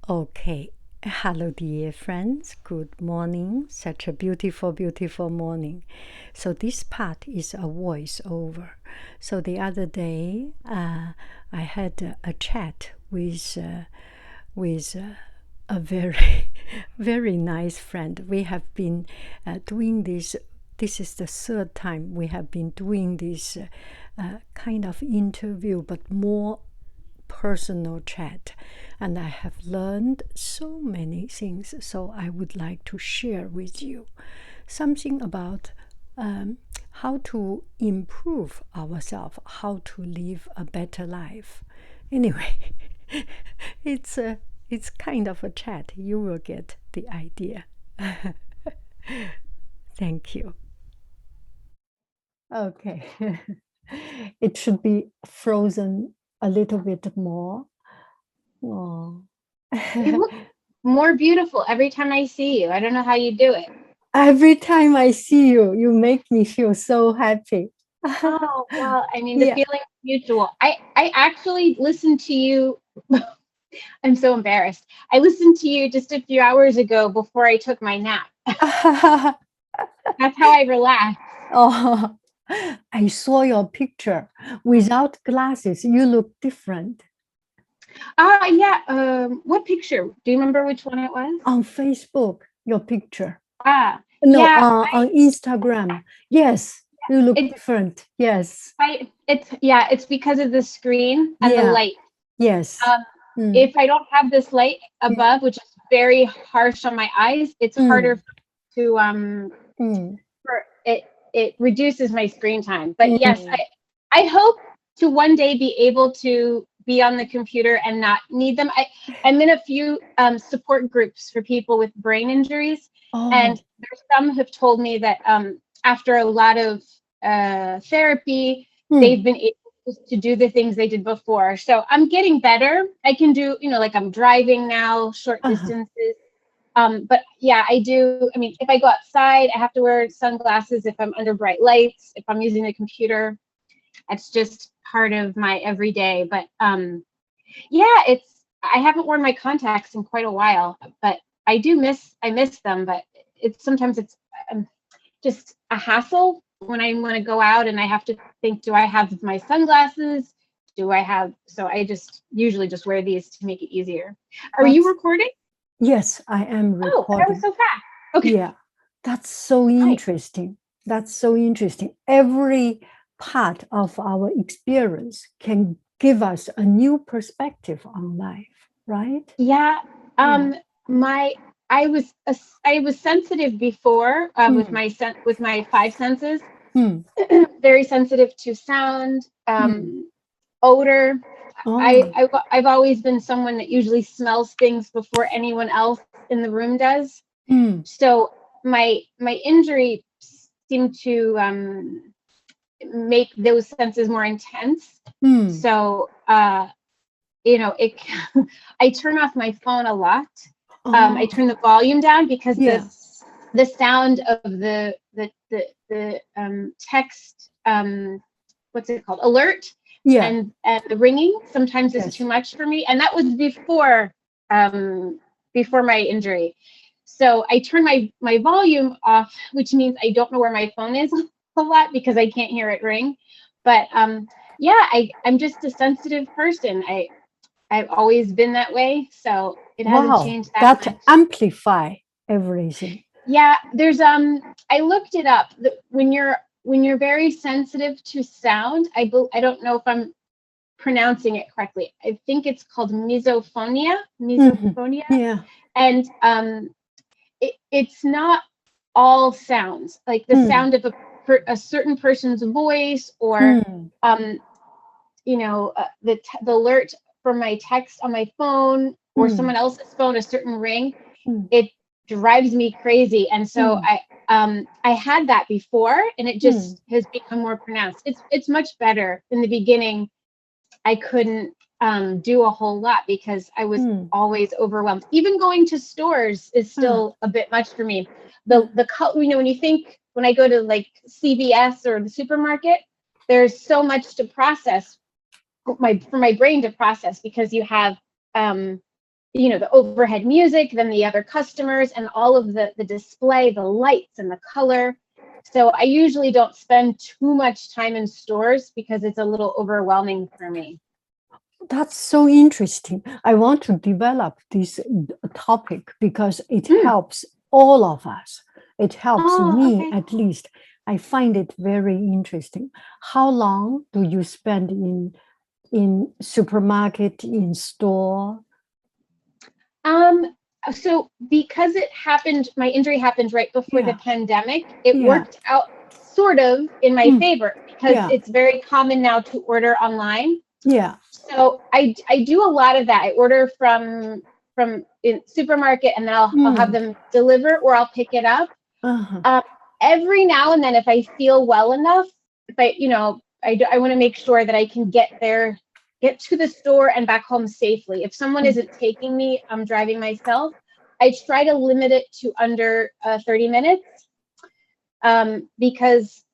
Okay. Hello, dear friends. Good morning. Such a beautiful, beautiful morning. So, this part is a voiceover. So, the other day, I had a chat with a very, very nice friend. We have been doing this. This is the third time we have been doing this kind of interview, but more personal chat, and I have learned so many things. So I would like to share with you something about how to improve ourselves, how to live a better life. Anyway, it's kind of a chat. You will get the idea. Thank you. Okay. It should be frozen a little bit more. Oh. You look more beautiful every time I see you. I don't know how you do it. Every time I see you, you make me feel so happy. Oh, well, I mean, the Yeah. feeling is mutual. I actually listened to you. I'm so embarrassed. I listened to you just a few hours ago before I took my nap. That's how I relax. Oh, I saw your picture. Without glasses, you look different. Yeah. What picture? Do you remember which one it was? On Facebook, your picture. Ah, No, yeah. on Instagram. Yes, you look It's different. Yes. it's because of the screen and the Yeah. light. Yes. Um, Mm, if I don't have this light mm, above, which is very harsh on my eyes, it's harder mm, to mm, for it reduces my screen time. But yes, mm. I hope to one day be able to be on the computer and not need them. I'm in a few support groups for people with brain injuries, and Oh. there's some have told me that after a lot of therapy, they've Mm. been able to do the things they did before. So I'm getting better. I can do, like I'm driving now, short Uh-huh. distances. But yeah, I do. I mean, if I go outside, I have to wear sunglasses if I'm under bright lights, if I'm using the computer. It's just part of my everyday. But yeah, I haven't worn my contacts in quite a while, but I miss them, but sometimes it's just a hassle when I want to go out and I have to think, do I have my sunglasses? So I just usually just wear these to make it easier. Are you That's recording? Yes, I am Oh, that was recording. so fast. Okay. Yeah, that's so Right. interesting. That's so interesting. Every part of our experience can give us a new perspective on life, right? Yeah. Yeah. Um, my I was sensitive before Mm, with my five senses, mm, very sensitive to sound, mm. odor. Oh, I've always been someone that usually smells things before anyone else in the room does. mm, So my injury seemed to make those senses more intense. mm. So it I turn off my phone a lot. I Oh, turn the volume down because yeah, the sound of the text, what's it called, alert, yeah, and the ringing sometimes is too yes. much for me, and that was um before my injury. So I turn my volume off, which means I don't know where my phone is a lot because I can't hear it ring. But yeah, I'm just a sensitive person. I've always been that way, so it hasn't Wow, changed that that much. amplify everything. Yeah, there's I looked it up. When you're very sensitive to sound, I don't know if I'm pronouncing it correctly. I think it's called misophonia, Mhm. misophonia, Yeah. and it's not all sounds like the Mm, sound of a certain person's voice, or mm, um the alert from my text on my phone or mm, someone else's phone, a certain ring. mm, It drives me crazy, and so mm, I had that before, and it mm, just has become more pronounced. It's much better. In the beginning, I couldn't do a whole lot because I was mm. always overwhelmed. Even going to stores is Ah, still a bit much for me. ah, The color, when I go to like CVS or the supermarket, there's so much to process for my brain to process, because you have um the overhead music, then the other customers, and all of the display, the lights and the color. So I usually don't spend too much time in stores because it's a little overwhelming for me. That's so interesting. I want to develop this topic because it helps all of us. It helps me, Okay. at least. I find it very interesting. How long do you spend in supermarket, in store? So because my injury happened right before the pandemic, it Yeah. worked out sort of in my favor because Yeah. it's very common now to order online. Yeah. So I do a lot of that. I order from in supermarket, and then I'll have them deliver, or I'll pick it up. Every now and then, if I feel well enough, if I want to make sure that I can get to the store and back home safely. If someone isn't taking me, I'm driving myself, I try to limit it to under 30 minutes, because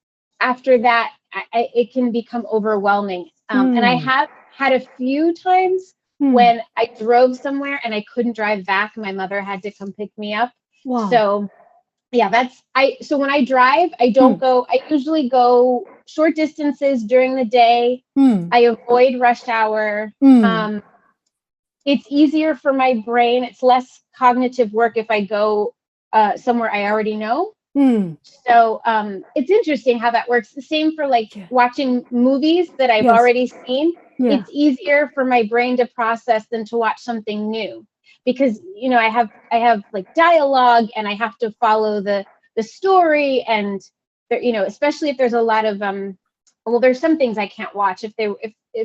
after that, it can become overwhelming. And I have had a few times when I drove somewhere and I couldn't drive back. My mother had to come pick me up. Wow. So yeah, so when I drive, I don't go, I usually go short distances during the day. I avoid rush hour. It's easier for my brain. It's less cognitive work if I go somewhere I already know. So it's interesting how that works. The same for watching movies that I've already seen. It's easier for my brain to process than to watch something new, because I have like dialogue, and I have to follow the story, and there, especially if there's a lot of there's some things I can't watch if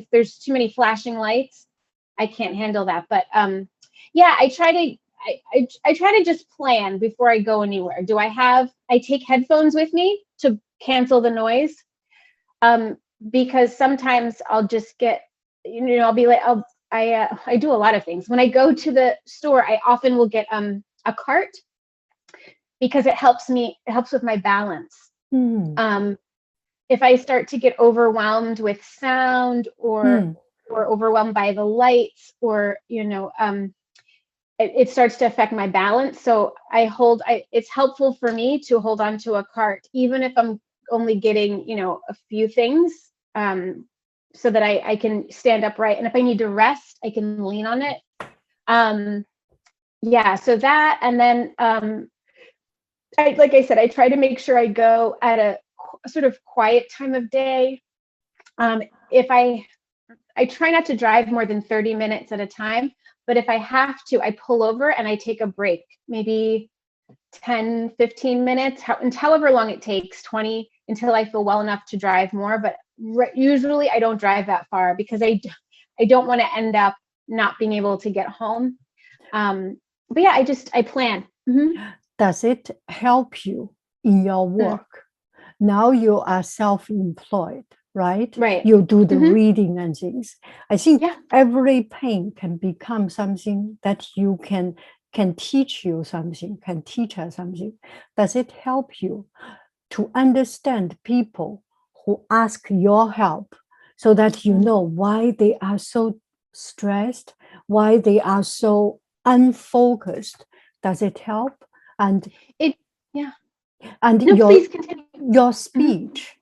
there's too many flashing lights. I can't handle that. But yeah, I try to just plan before I go anywhere. I take headphones with me to cancel the noise, because sometimes I'll just get, I'll be like, I do a lot of things. When I go to the store, I often will get a cart, because it helps with my balance. If I start to get overwhelmed with sound, or overwhelmed by the lights, or it starts to affect my balance. So it's helpful for me to hold on to a cart, even if I'm only getting a few things, so that I can stand upright, and if I need to rest, I can lean on it. Yeah, so that, and then like I said, I try to make sure I go at a sort of quiet time of day. If I try not to drive more than 30 minutes at a time, but if I have to, I pull over and I take a break, maybe 10, 15 minutes, however long it takes, 20, until I feel well enough to drive more. But usually I don't drive that far, because I don't want to end up not being able to get home. But yeah, I plan. Does it help you in your work? Now you are self-employed, right? Right. You do the reading and things. I think every pain can become something that you can teach you something, can teach us something. Does it help you to understand people who ask your help, so that you know why they are so stressed, why they are so unfocused? Does it help? And please continue. Your speech,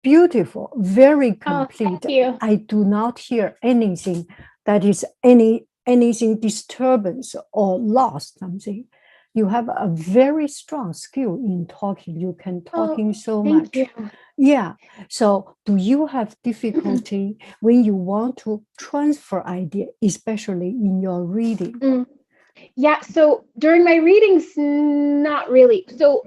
beautiful, very complete. Thank you. I do not hear anything that is anything disturbance or lost something. You have a very strong skill in talking. You can talking so much. You. Yeah. So do you have difficulty when you want to transfer idea, especially in your reading? Yeah. So during my readings, not really. So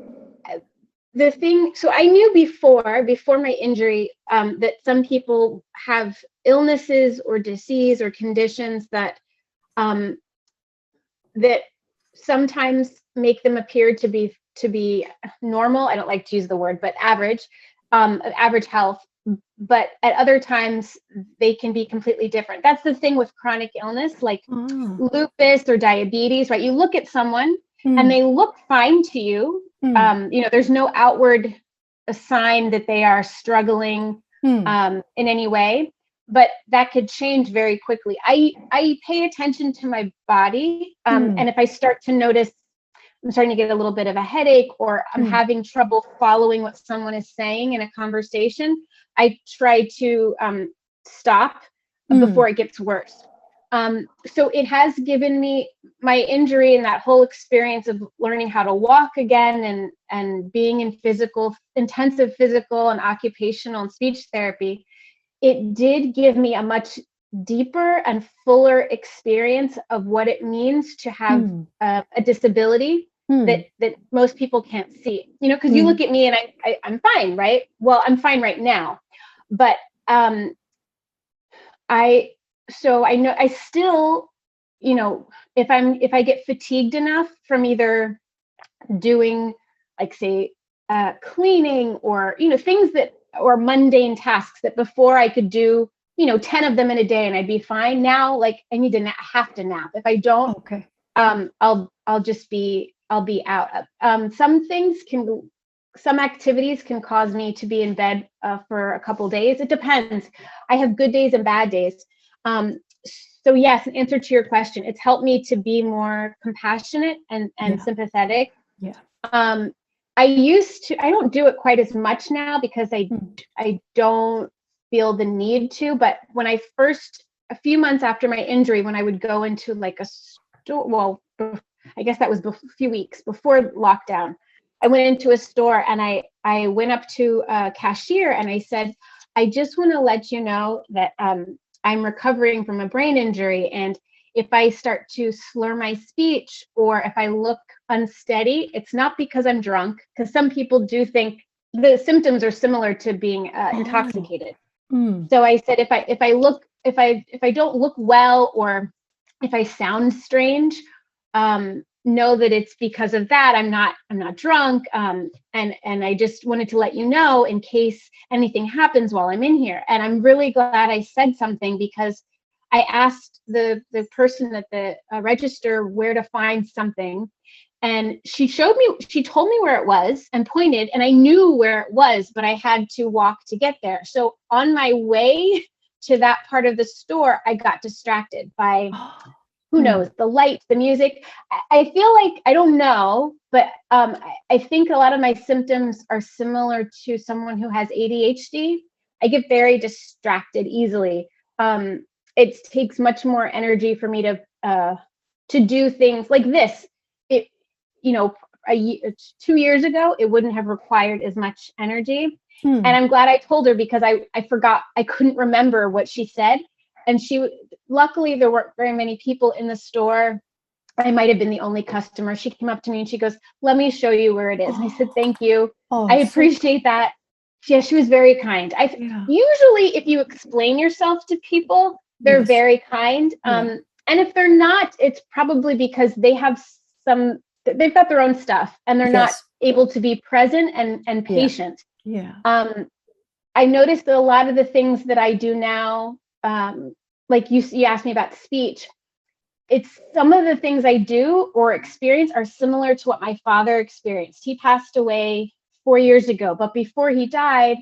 I knew before my injury, that some people have illnesses or disease or conditions that that sometimes make them appear to be normal. I don't like to use the word, but average health. But at other times they can be completely different. That's the thing with chronic illness, like lupus or diabetes, right? You look at someone and they look fine to you. There's no outward sign that they are struggling in any way. but that could change very quickly. I pay attention to my body, and if I start to notice I'm starting to get a little bit of a headache, or I'm having trouble following what someone is saying in a conversation, I try to stop before it gets worse. So it has given me, my injury and that whole experience of learning how to walk again and being in intensive physical and occupational and speech therapy, it did give me a much deeper and fuller experience of what it means to have a disability that most people can't see. You know, because you look at me and I'm fine, right? Well, I'm fine right now, but I know I still, you know, if I get fatigued enough from either doing, like, say, cleaning, or, you know, things that, or mundane tasks that before I could do, you know, 10 of them in a day and I'd be fine. Now, like, I need to have to nap. If I don't, I'll be out. Some activities can cause me to be in bed for a couple days. It depends. I have good days and bad days. So yes, in answer to your question, it's helped me to be more compassionate and sympathetic. Yeah. I don't do it quite as much now because I don't feel the need to, but when a few months after my injury, when I would go into like a store, well, I guess that was a few weeks before lockdown, I went into a store and I went up to a cashier and I said, I just want to let you know that I'm recovering from a brain injury, and if I start to slur my speech or if I look unsteady, it's not because I'm drunk, because some people do think the symptoms are similar to being intoxicated. So I said, if I don't look well, or if I sound strange, know that it's because of that. I'm not drunk. And I just wanted to let you know in case anything happens while I'm in here. And I'm really glad I said something, because I asked the person at the register where to find something, and she told me where it was and pointed, and I knew where it was, but I had to walk to get there. So on my way to that part of the store, I got distracted by who knows, the lights, the music. I feel like, I don't know, but I think a lot of my symptoms are similar to someone who has ADHD. I get very distracted easily. It takes much more energy for me to do things like this. It, you know, 2 years ago, it wouldn't have required as much energy. And I'm glad I told her, because I forgot, I couldn't remember what she said. And luckily there weren't very many people in the store. I might've been the only customer. She came up to me and she goes, let me show you where it is. And I said, thank you. I appreciate that. Yeah, she was very kind. Usually if you explain yourself to people, they're very kind. And if they're not, it's probably because they've got their own stuff and they're not able to be present and patient. I noticed that a lot of the things that I do now, like you asked me about speech, it's some of the things I do or experience are similar to what my father experienced. He passed away 4 years ago, but before he died,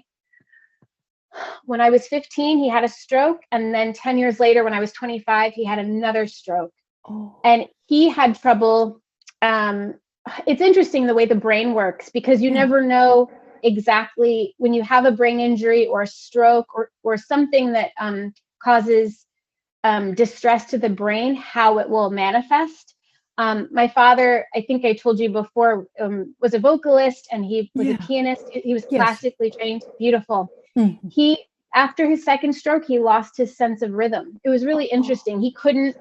when I was 15, he had a stroke. And then 10 years later, when I was 25, he had another stroke. And he had trouble. It's interesting the way the brain works, because you never know exactly when you have a brain injury or a stroke or something that causes distress to the brain, how it will manifest. My father, I think I told you before, was a vocalist, and he was a pianist. He was classically trained. Beautiful. He, after his second stroke, he lost his sense of rhythm. It was really interesting. He couldn't,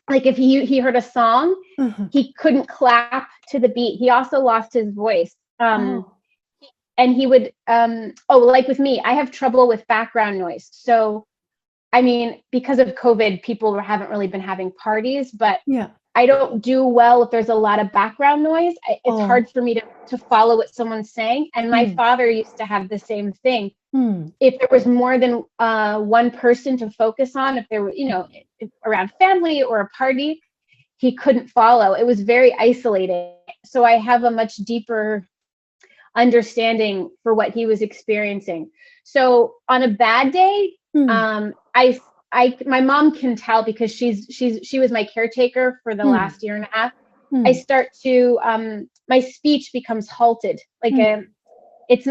like, if he heard a song, he couldn't clap to the beat. He also lost his voice. And he would, like with me, I have trouble with background noise. So, I mean, because of COVID, people haven't really been having parties, but I don't do well if there's a lot of background noise. It's hard for me to follow what someone's saying. And my father used to have the same thing. If there was more than one person to focus on, if there were, around family or a party, he couldn't follow. It was very isolating. So I have a much deeper understanding for what he was experiencing. So on a bad day, my mom can tell because she was my caretaker for the last year and a half. I start to my speech becomes halted, like it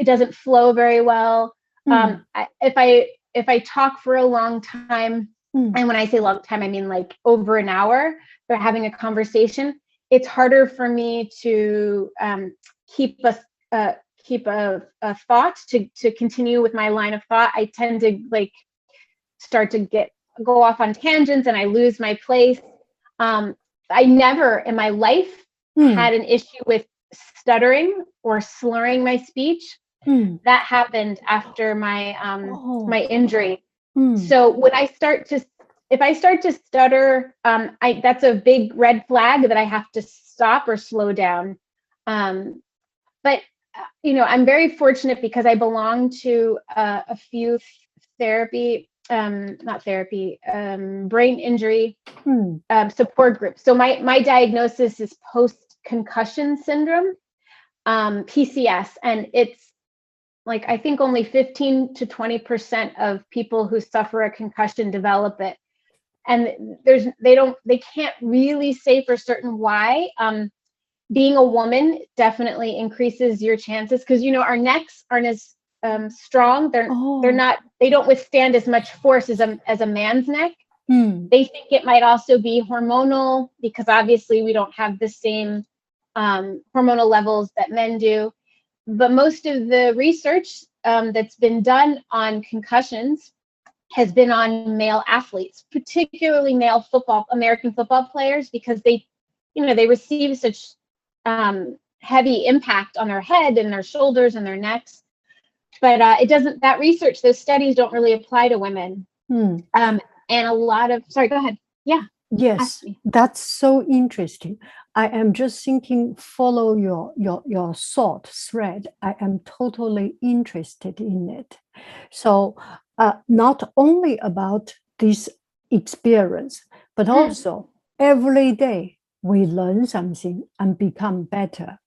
doesn't flow very well. If I talk for a long time, and when I say long time, I mean like over an hour, they're having a conversation, it's harder for me to keep a thought to continue with my line of thought. I tend to like start to go off on tangents and I lose my place. I never in my life had an issue with stuttering or slurring my speech. That happened after my my injury. So when if I start to stutter, that's a big red flag that I have to stop or slow down. But you know, I'm very fortunate because I belong to a few brain injury support groups. So my diagnosis is post-concussion syndrome, PCS, and it's like I think only 15 to 20% of people who suffer a concussion develop it, and they can't really say for certain why. Being a woman definitely increases your chances because, you know, our necks aren't as strong. They don't withstand as much force as a man's neck. They think it might also be hormonal because obviously we don't have the same hormonal levels that men do. But most of the research that's been done on concussions has been on male athletes, particularly male American football players, because they receive such heavy impact on their head and their shoulders and their necks. But that research, those studies don't really apply to women. And a lot of, sorry, go ahead. Yeah. Yes, that's so interesting. I am just thinking, follow your thought thread. I am totally interested in it. So not only about this experience, but also every day we learn something and become better.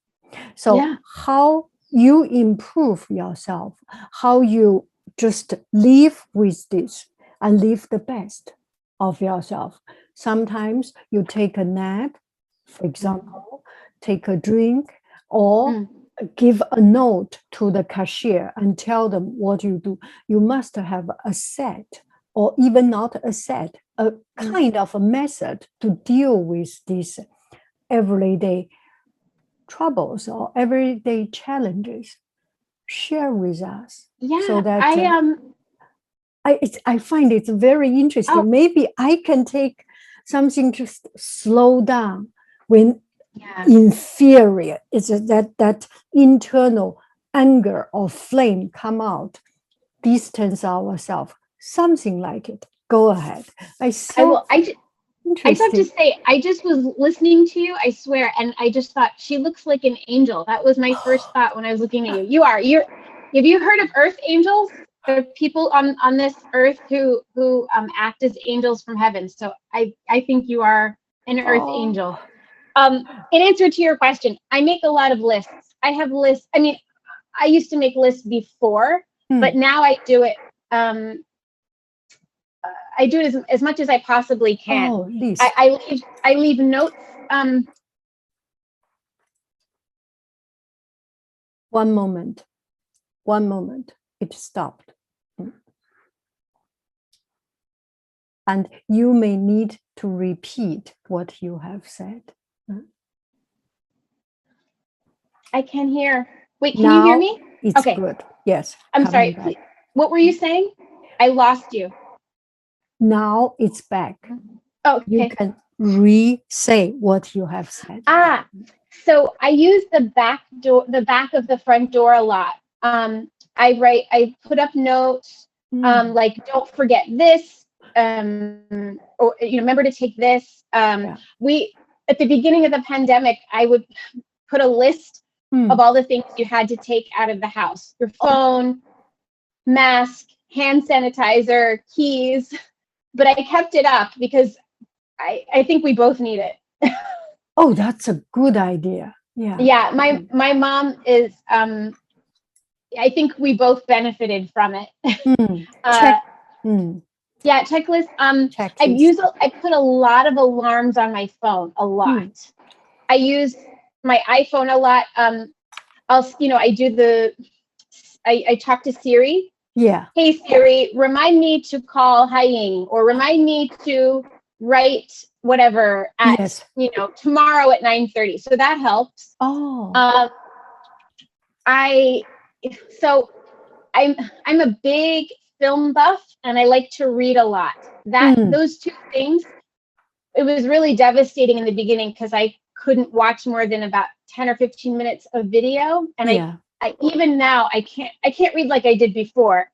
So how you improve yourself, how you just live with this and live the best of yourself. Sometimes you take a nap, for example, take a drink, or give a note to the cashier and tell them what you do. You must have a set, or even not a set, a kind of a method to deal with these everyday troubles or everyday challenges. Share with us. Yeah, so that I find it very interesting. Maybe I can take something to slow down when inferior. It's that internal anger or flame come out, distance ourselves, something like it. Go ahead. I just have to say, I just was listening to you, I swear, and I just thought she looks like an angel. That was my first thought when I was looking at you. Have you heard of earth angels? There are people on this earth who act as angels from heaven. So I think you are an earth angel. In answer to your question, I make a lot of lists. I have lists. I mean, I used to make lists before, but now I do it. I do it as much as I possibly can. I leave notes. One moment. It stopped. And you may need to repeat what you have said. I can hear. Wait, can you hear me? It's okay. Good. Yes. I'm sorry. Please. What were you saying? I lost you. Now it's back. Oh, okay. You can re-say what you have said. So I use the back of the front door a lot. I put up notes, like don't forget this, or remember to take this. We at the beginning of the pandemic, I would put a list of all the things you had to take out of the house: your phone, mask, hand sanitizer, keys. But I kept it up because I think we both need it. Oh, that's a good idea. Yeah. Yeah, my mom is. I think we both benefited from it. Yeah, checklist. I put a lot of alarms on my phone, a lot. I use my iPhone a lot. I talk to Siri. Yeah. Hey Siri, remind me to call Haiying, or remind me to write whatever at tomorrow at 9:30. So that helps. Oh. I'm a big film buff, and I like to read a lot. Those two things, it was really devastating in the beginning because I couldn't watch more than about 10 or 15 minutes of video, and I even now I can't read like I did before.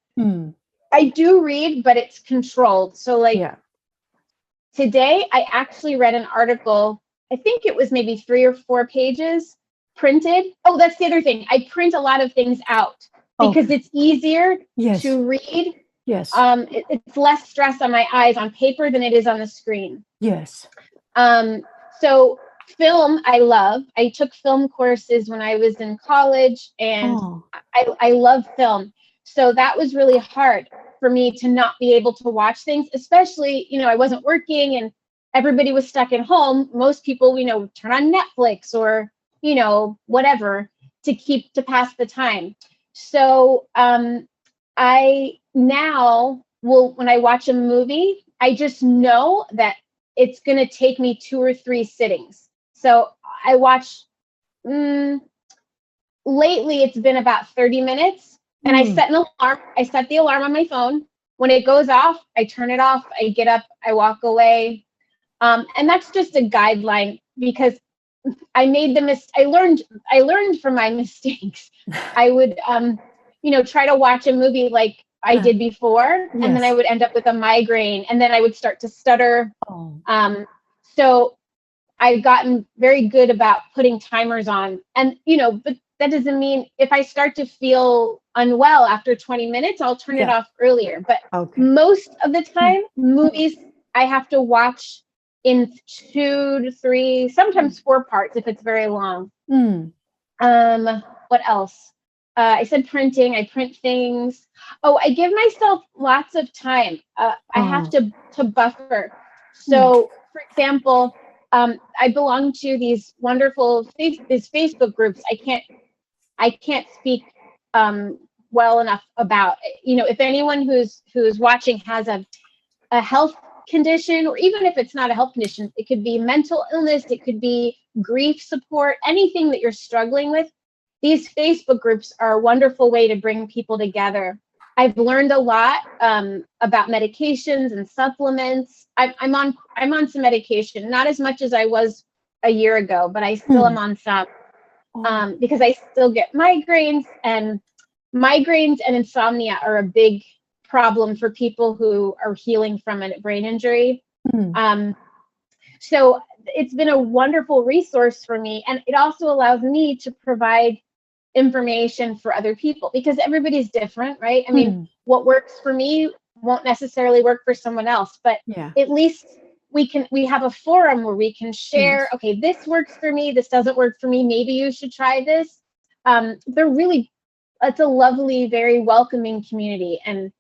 I do read, but it's controlled. So today I actually read an article. I think it was maybe 3 or 4 pages printed. Oh, that's the other thing. I print a lot of things out because it's easier to read. Yes. It's less stress on my eyes on paper than it is on the screen. Yes. So film, I love. I took film courses when I was in college, and I love film. So that was really hard for me to not be able to watch things, especially, I wasn't working and everybody was stuck at home. Most people, turn on Netflix or, whatever to pass the time. So I now will, when I watch a movie, I just know that it's going to take me 2 or 3 sittings. So I watch, lately it's been about 30 minutes. And I set an alarm. I set the alarm on my phone. When it goes off, I turn it off. I get up. I walk away. And that's just a guideline because I made I learned from my mistakes. I would, try to watch a movie like I did before, and then I would end up with a migraine, and then I would start to stutter. So I've gotten very good about putting timers on, and but that doesn't mean if I start to feel unwell after 20 minutes, I'll turn it off earlier. But most of the time, movies I have to watch in 2 to 3, sometimes 4 parts if it's very long. What else? I said printing. I print things. Oh, I give myself lots of time. I have to buffer. So, for example, I belong to these wonderful these Facebook groups. I can't speak well enough about. If anyone who's watching has a health condition, or even if it's not a health condition, it could be mental illness, it could be grief support, anything that you're struggling with. These Facebook groups are a wonderful way to bring people together. I've learned a lot about medications and supplements. I'm on some medication, not as much as I was a year ago, but I still am on some because I still get migraines and insomnia are a big problem for people who are healing from a brain injury. So it's been a wonderful resource for me, and it also allows me to provide information for other people because everybody's different, right? I mean, what works for me won't necessarily work for someone else, but at least we have a forum where we can share, okay, this works for me, this doesn't work for me, maybe you should try this. It's a lovely, very welcoming community. And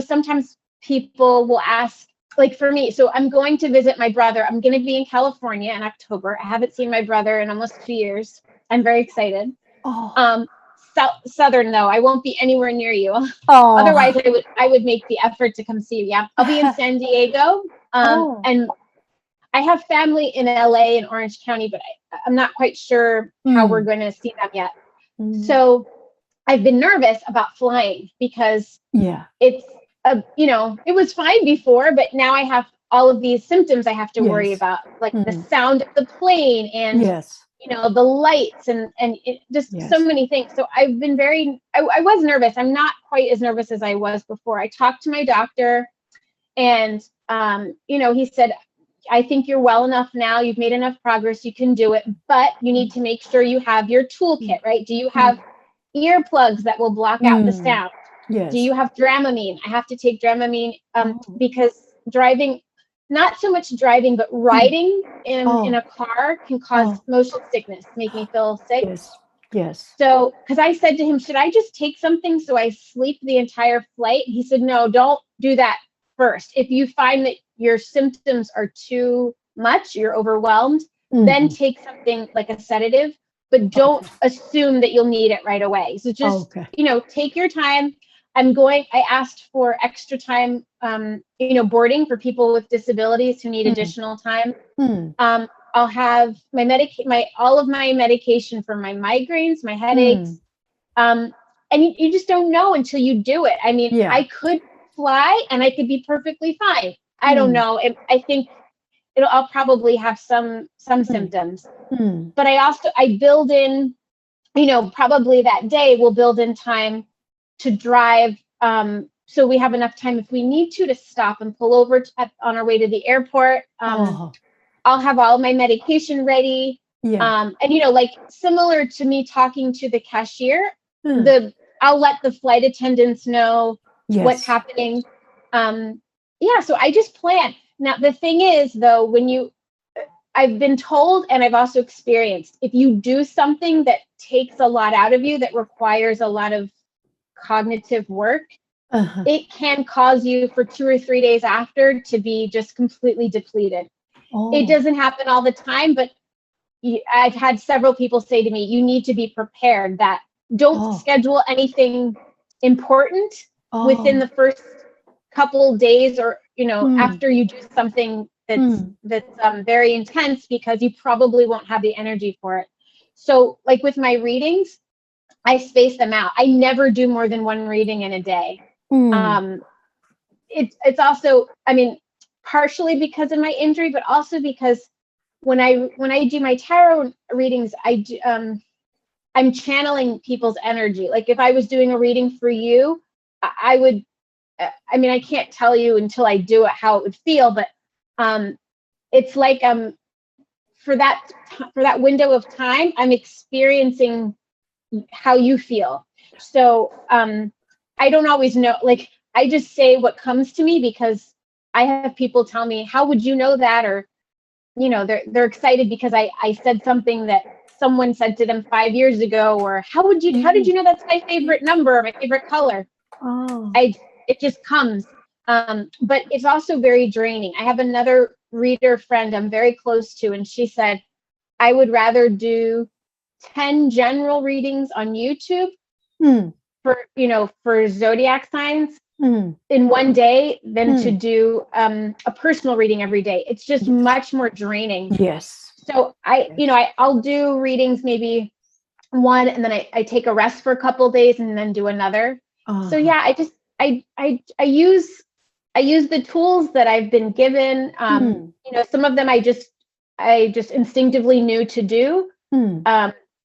sometimes people will ask, like for me, so I'm going to visit my brother. I'm going to be in California in October. I haven't seen my brother in almost 2 years. I'm very excited. Southern though, I won't be anywhere near you. Otherwise, I would make the effort to come see you. Yeah, I'll be in San Diego, and I have family in LA and Orange County, but I'm not quite sure how we're going to see them yet. So I've been nervous about flying because it's it was fine before, but now I have all of these symptoms I have to worry about, like the sound of the plane and the lights and just so many things. So I've been I was nervous. I'm not quite as nervous as I was before. I talked to my doctor, and he said, I think you're well enough now. You've made enough progress. You can do it, but you need to make sure you have your toolkit, right? Do you have earplugs that will block out the sound? Do you have Dramamine? I have to take Dramamine because driving, not so much driving, but riding in a car can cause motion sickness, make me feel sick. So, because I said to him, should I just take something so I sleep the entire flight? He said, no, don't do that. first. If you find that your symptoms are too much, you're overwhelmed, then take something like a sedative, but don't assume that you'll need it right away. So just, take your time. I asked for extra time, boarding for people with disabilities who need additional time. I'll have all of my medication for my migraines, my headaches. And you just don't know until you do it. I mean, I could fly and I could be perfectly fine. I don't know. I think I'll probably have some symptoms, but I build in, probably that day we'll build in time to drive. So we have enough time if we need to stop and pull over on our way to the airport. I'll have all my medication ready. And, like similar to me talking to the cashier, I'll let the flight attendants know what's happening. So I just plan. Now, the thing is, though, I've been told, and I've also experienced, if you do something that takes a lot out of you, that requires a lot of cognitive work, it can cause you for 2 or 3 days after to be just completely depleted. It doesn't happen all the time, but I've had several people say to me, you need to be prepared that don't schedule anything important within the first couple days or, after you do something that's very intense, because you probably won't have the energy for it. So like with my readings, I space them out. I never do more than one reading in a day. It's also, partially because of my injury, but also because when I do my tarot readings, I'm channeling people's energy. Like if I was doing a reading for you, I would, I can't tell you until I do it how it would feel, but it's like for that window of time, I'm experiencing how you feel. So I don't always know, like I just say what comes to me, because I have people tell me, how would you know that? Or, they're excited because I said something that someone said to them 5 years ago, or how did you know that's my favorite number, or my favorite color? It just comes. But it's also very draining. I have another reader friend I'm very close to, and she said, I would rather do 10 general readings on YouTube for zodiac signs in one day than to do a personal reading every day. It's just much more draining. So I'll do readings, maybe one, and then I take a rest for a couple of days and then do another. So I use the tools that I've been given. Some of them I just instinctively knew to do.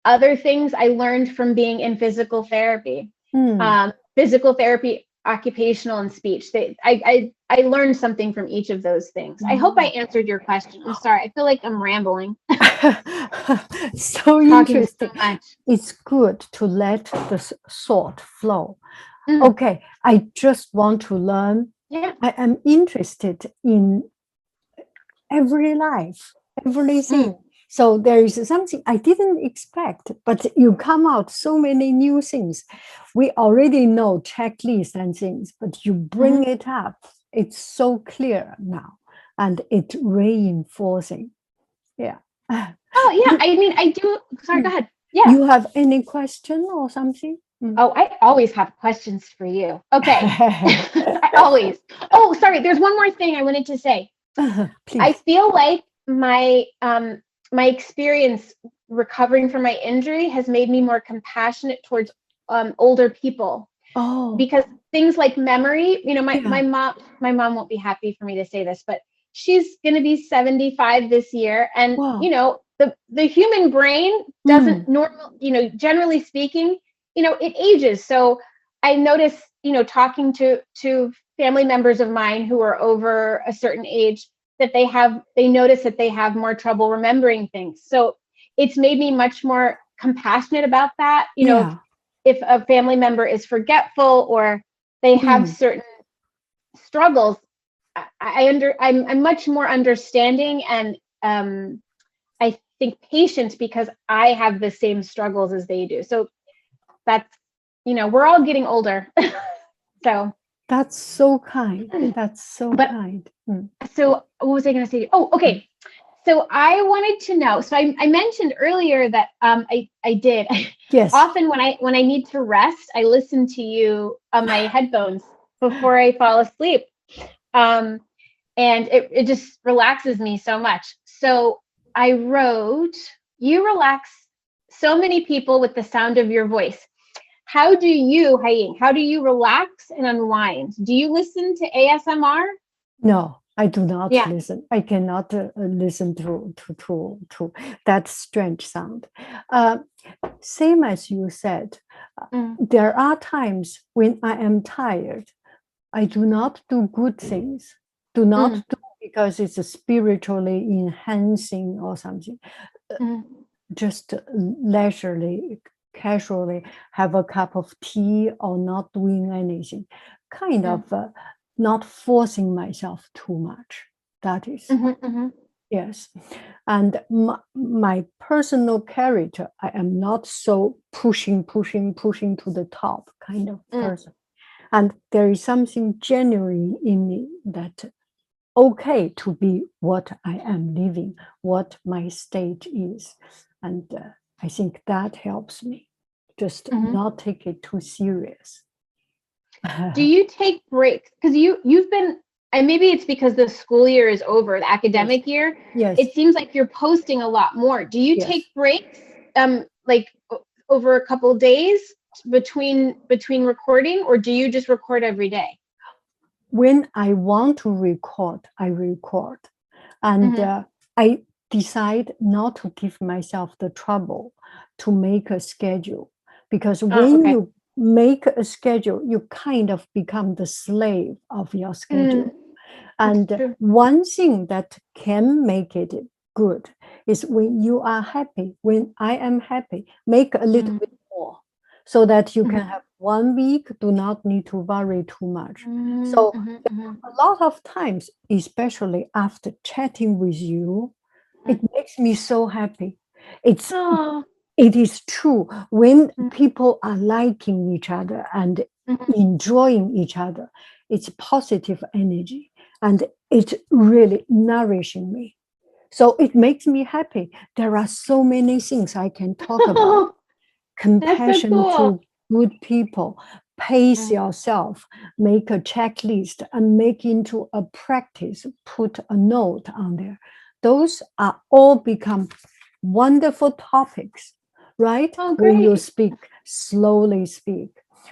Other things I learned from being in physical therapy. Physical therapy, occupational, and speech. I learned something from each of those things. I hope I answered your question. I'm sorry. I feel like I'm rambling. So interesting. So it's good to let the thought flow. Okay, I just want to learn. I am interested in every life, everything. So there is something I didn't expect, but you come out so many new things. We already know checklists and things, but you bring it up. It's so clear now, and it's reinforcing. I do. Sorry, go ahead. You have any question or something? Oh, I always have questions for you. Okay. I always. Oh, sorry. There's one more thing I wanted to say. I feel like my experience recovering from my injury has made me more compassionate towards older people. Because things like memory, my mom won't be happy for me to say this, but she's going to be 75 this year. And, the human brain doesn't generally speaking, it ages. So I notice, talking to family members of mine who are over a certain age, that they notice that they have more trouble remembering things. So it's made me much more compassionate about that. If a family member is forgetful or they have certain struggles, I'm much more understanding and I think patient, because I have the same struggles as they do. So that's, we're all getting older. So That's so kind. That's so But kind. so what was I going to say? Oh, okay. So I wanted to know. So I mentioned earlier that I did Yes. often when I need to rest, I listen to you on my headphones before I fall asleep, and it just relaxes me so much. So I wrote, "You relax so many people with the sound of your voice. How do you, Haiying, how do you relax and unwind? Do you listen to ASMR?" No, I do not Yeah. listen. I cannot listen to that strange sound. Same as you said, there are times when I am tired. I do not do good things. Do not do because it's spiritually enhancing or something. Just leisurely, casually have a cup of tea or not doing anything. Kind of not forcing myself too much. That is, yes. And my personal character, I am not so pushing to the top kind of person. And there is something genuine in me that okay to be what I am living, what my state is. And I think that helps me just not take it too serious. Do you take breaks? Because you've been, and maybe it's because the school year is over, the academic year. Yes. It seems like you're posting a lot more. Do you take breaks, like over a couple of days between recording, or do you just record every day? When I want to record, I record, and I decide not to give myself the trouble to make a schedule, because when you make a schedule, you kind of become the slave of your schedule. And one thing that can make it good is when you are happy, when I am happy, make a little bit more so that you can have 1 week, do not need to worry too much. So a lot of times, especially after chatting with you, it makes me so happy. It is true when people are liking each other and enjoying each other, it's positive energy and it's really nourishing me. So it makes me happy. There are so many things I can talk about. Compassion to good people, pace yourself, make a checklist and make into a practice, put a note on there. Those are all become wonderful topics, right? When you speak, slowly speak.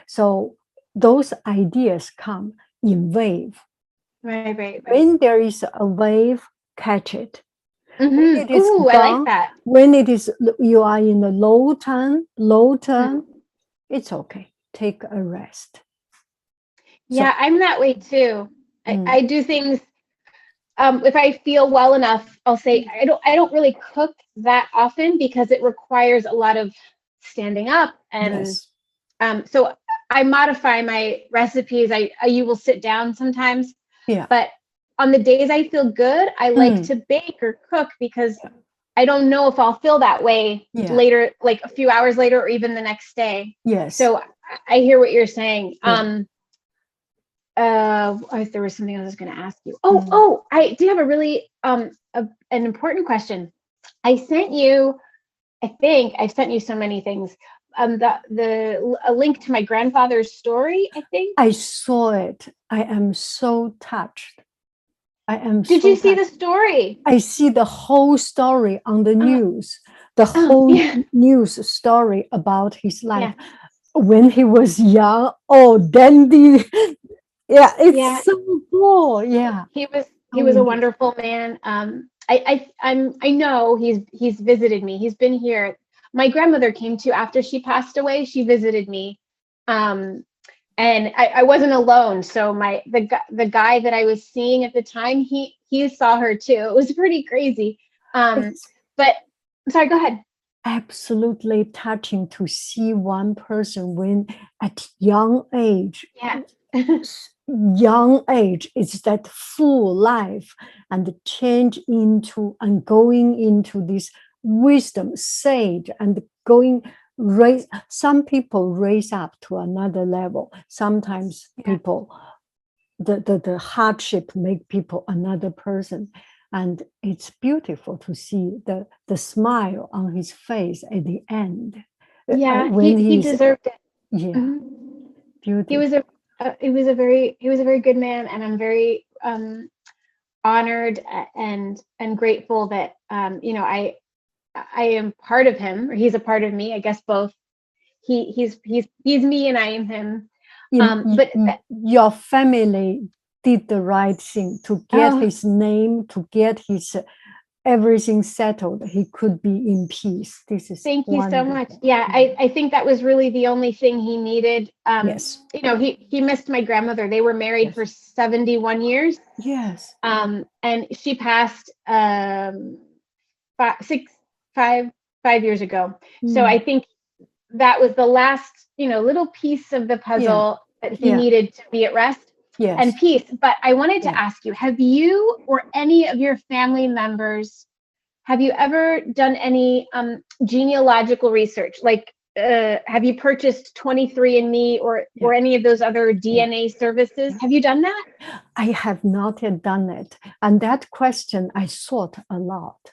So those ideas come in wave. Right. When there is a wave, catch it. When it is Ooh, I like that. When it is you are in a low turn, it's okay. Take a rest. Yeah, I'm that way too. I do things. If I feel well enough, I'll say I don't really cook that often because it requires a lot of standing up, and so I modify my recipes. You will sit down sometimes, but on the days I feel good, I like to bake or cook because I don't know if I'll feel that way later, like a few hours later or even the next day. So I hear what you're saying. There was something I was going to ask you. I do have a really an important question. I think I've sent you so many things. A link to my grandfather's story, I think. I saw it. I am so touched. Did you see the story? I see the whole story on the news. The whole news story about his life when he was young. Oh, dandy. Yeah, it's so cool. Yeah. He was a wonderful man. I know he's visited me. He's been here. My grandmother came to after she passed away. She visited me, and I wasn't alone. So the guy that I was seeing at the time, he saw her too. It was pretty crazy. But sorry, go ahead. Absolutely touching to see one person when at young age. Young age is that full life and change into and going into this wisdom, sage, and going some people raise up to another level. Sometimes people the hardship make people another person. And it's beautiful to see the smile on his face at the end. Yeah, When he he's, deserved it. yeah, Mhm. He was beautiful. he was a very good man, and I'm very honored and grateful that you know, I am part of him, or he's a part of me. I guess both. He's me and I am him. But Your family did the right thing to get oh, his name, to get his everything settled. He could be in peace. This is thank you so much. wonderful. Yeah, I think that was really the only thing he needed. Yes. You know, he missed my grandmother. They were married Yes. for 71 years. Yes. And she passed 5 years ago. So I think that was the last, you know, little piece of the puzzle that he needed to be at rest and peace. But I wanted to ask you, have you or any of your family members, have you ever done any genealogical research? Like, have you purchased 23andMe or any of those other DNA services? Have you done that? I have not yet done it. And that question I thought a lot.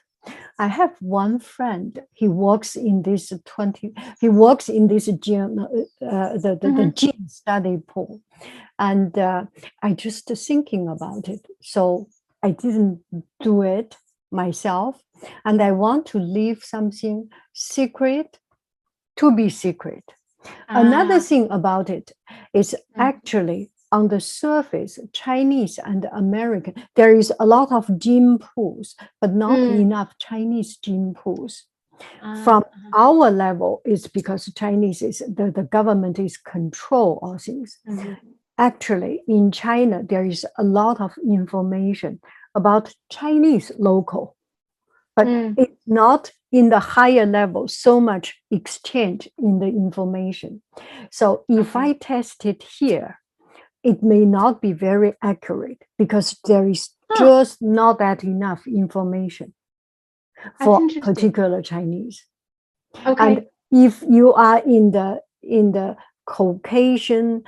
I have one friend. He works in this the gene study pool, and I just thinking about it. So I didn't do it myself, and I want to leave something secret to be secret. Another thing about it is actually on the surface, Chinese and American, there is a lot of gene pools, but not enough Chinese gene pools. From our level, it's because Chinese is the government is control all things. Actually, in China, there is a lot of information about Chinese local, but it's not in the higher level so much exchange in the information. So if I test it here, it may not be very accurate because there is just not that enough information for particular Chinese. Okay. And if you are in the Caucasian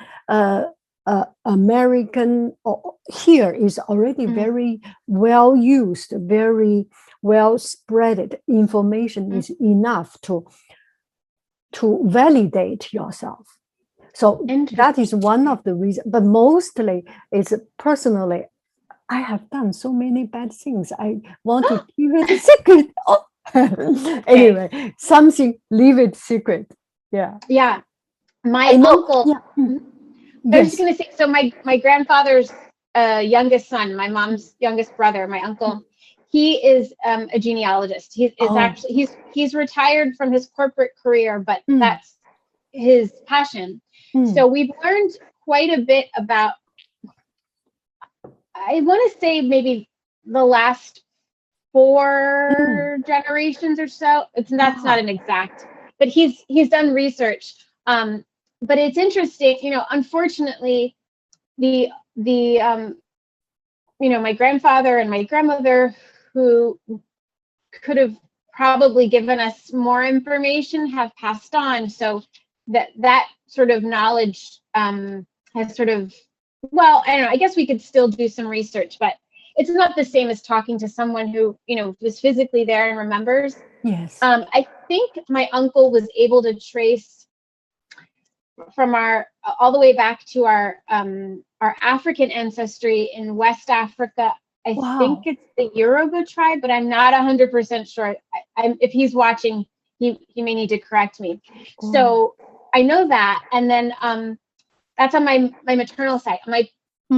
American, here is already very well used, very well spread information is enough to validate yourself. So that is one of the reasons, but mostly it's personally, I have done so many bad things. I want to keep it a secret. Anyway, something, leave it secret. Yeah. Yeah. My uncle, I was just going to say, so my grandfather's youngest son, my mom's youngest brother, my uncle, he is a genealogist. He is actually, he's retired from his corporate career, but that's his passion. So we've learned quite a bit about, I want to say maybe the last 4 generations or so. That's not an exact, but he's done research. But it's interesting, you know, unfortunately, the you know, my grandfather and my grandmother, who could have probably given us more information, have passed on. So that sort of knowledge has sort of, well, I don't know, I guess we could still do some research, but it's not the same as talking to someone who, you know, was physically there and remembers. Yes. I think my uncle was able to trace from all the way back to our African ancestry in West Africa. I think it's the Yoruba tribe, but I'm not 100% sure. If he's watching, he may need to correct me. So I know that, and then that's on my maternal side. On my